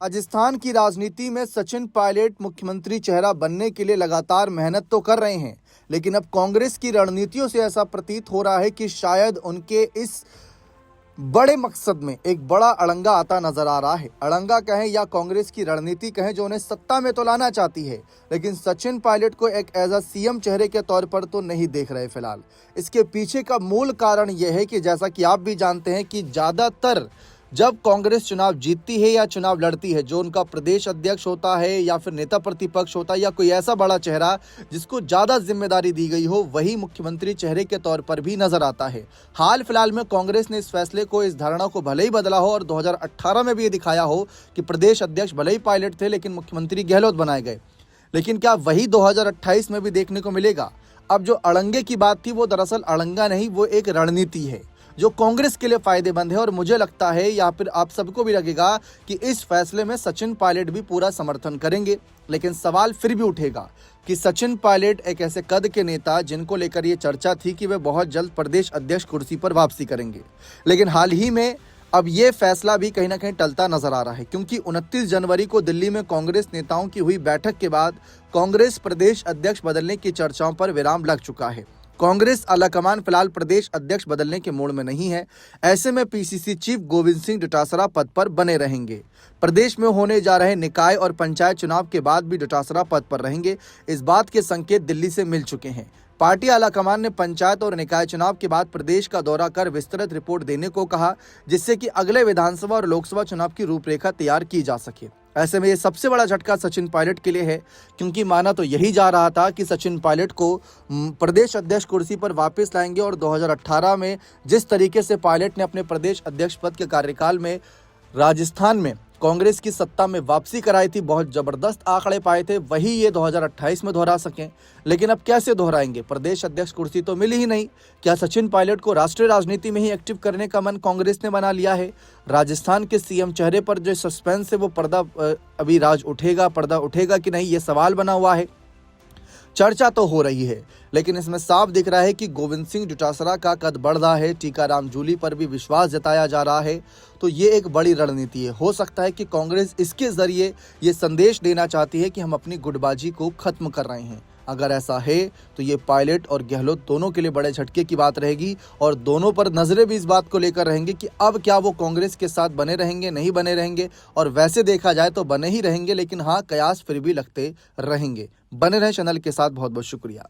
राजस्थान की राजनीति में सचिन पायलट मुख्यमंत्री चेहरा बनने के लिए लगातार मेहनत तो कर रहे हैं, लेकिन अब कांग्रेस की रणनीतियों से ऐसा प्रतीत हो रहा है कि शायद उनके इस बड़े मकसद में एक बड़ा अड़ंगा आता नजर आ रहा है। अड़ंगा कहें या कांग्रेस की रणनीति कहें जो उन्हें सत्ता में तो लाना चाहती है, लेकिन सचिन पायलट को एक एज अ सीएम चेहरे के तौर पर तो नहीं देख रहे फिलहाल। इसके पीछे का मूल कारण यह है कि जैसा कि आप भी जानते हैं कि ज्यादातर जब कांग्रेस चुनाव जीतती है या चुनाव लड़ती है, जो उनका प्रदेश अध्यक्ष होता है या फिर नेता प्रतिपक्ष होता है या कोई ऐसा बड़ा चेहरा जिसको ज्यादा जिम्मेदारी दी गई हो, वही मुख्यमंत्री चेहरे के तौर पर भी नजर आता है। हाल फिलहाल में कांग्रेस ने इस फैसले को, इस धारणा को भले ही बदला हो और 2018 में भी ये दिखाया हो कि प्रदेश अध्यक्ष भले ही पायलट थे लेकिन मुख्यमंत्री गहलोत बनाए गए, लेकिन क्या वही 2028 में भी देखने को मिलेगा? अब जो अड़ंगे की बात थी वो दरअसल अड़ंगा नहीं, वो एक रणनीति है जो कांग्रेस के लिए फायदेमंद है। और मुझे लगता है या फिर आप सबको भी लगेगा कि इस फैसले में सचिन पायलट भी पूरा समर्थन करेंगे। लेकिन सवाल फिर भी उठेगा कि सचिन पायलट एक ऐसे कद के नेता जिनको लेकर ये चर्चा थी कि वे बहुत जल्द प्रदेश अध्यक्ष कुर्सी पर वापसी करेंगे, लेकिन हाल ही में अब ये फैसला भी कहीं ना कहीं टलता नजर आ रहा है, क्योंकि 29 जनवरी को दिल्ली में कांग्रेस नेताओं की हुई बैठक के बाद कांग्रेस प्रदेश अध्यक्ष बदलने की चर्चाओं पर विराम लग चुका है। कांग्रेस आलाकमान फिलहाल प्रदेश अध्यक्ष बदलने के मूड में नहीं है। ऐसे में पीसीसी चीफ गोविंद सिंह डोटासरा पद पर बने रहेंगे। प्रदेश में होने जा रहे निकाय और पंचायत चुनाव के बाद भी डोटासरा पद पर रहेंगे, इस बात के संकेत दिल्ली से मिल चुके हैं। पार्टी आलाकमान ने पंचायत और निकाय चुनाव के बाद प्रदेश का दौरा कर विस्तृत रिपोर्ट देने को कहा, जिससे कि अगले विधानसभा और लोकसभा चुनाव की रूपरेखा तैयार की जा सके। ऐसे में ये सबसे बड़ा झटका सचिन पायलट के लिए है, क्योंकि माना तो यही जा रहा था कि सचिन पायलट को प्रदेश अध्यक्ष कुर्सी पर वापस लाएंगे और 2018 में जिस तरीके से पायलट ने अपने प्रदेश अध्यक्ष पद के कार्यकाल में राजस्थान में कांग्रेस की सत्ता में वापसी कराई थी, बहुत जबरदस्त आंकड़े पाए थे, वही ये 2028 में दोहरा सकें। लेकिन अब कैसे दोहराएंगे? प्रदेश अध्यक्ष कुर्सी तो मिली ही नहीं। क्या सचिन पायलट को राष्ट्रीय राजनीति में ही एक्टिव करने का मन कांग्रेस ने बना लिया है? राजस्थान के सीएम चेहरे पर जो सस्पेंस है वो पर्दा अभी पर्दा उठेगा कि नहीं, ये सवाल बना हुआ है। चर्चा तो हो रही है, लेकिन इसमें साफ दिख रहा है कि गोविंद सिंह डोटासरा का कद बढ़ रहा है। टीकाराम जूली पर भी विश्वास जताया जा रहा है, तो ये एक बड़ी रणनीति है। हो सकता है कि कांग्रेस इसके जरिए ये संदेश देना चाहती है कि हम अपनी गुटबाजी को खत्म कर रहे हैं। अगर ऐसा है तो ये पायलट और गहलोत दोनों के लिए बड़े झटके की बात रहेगी, और दोनों पर नजरें भी इस बात को लेकर रहेंगे कि अब क्या वो कांग्रेस के साथ बने रहेंगे, नहीं बने रहेंगे। और वैसे देखा जाए तो बने ही रहेंगे, लेकिन हाँ, कयास फिर भी लगते रहेंगे। बने रहे चैनल के साथ। बहुत बहुत शुक्रिया।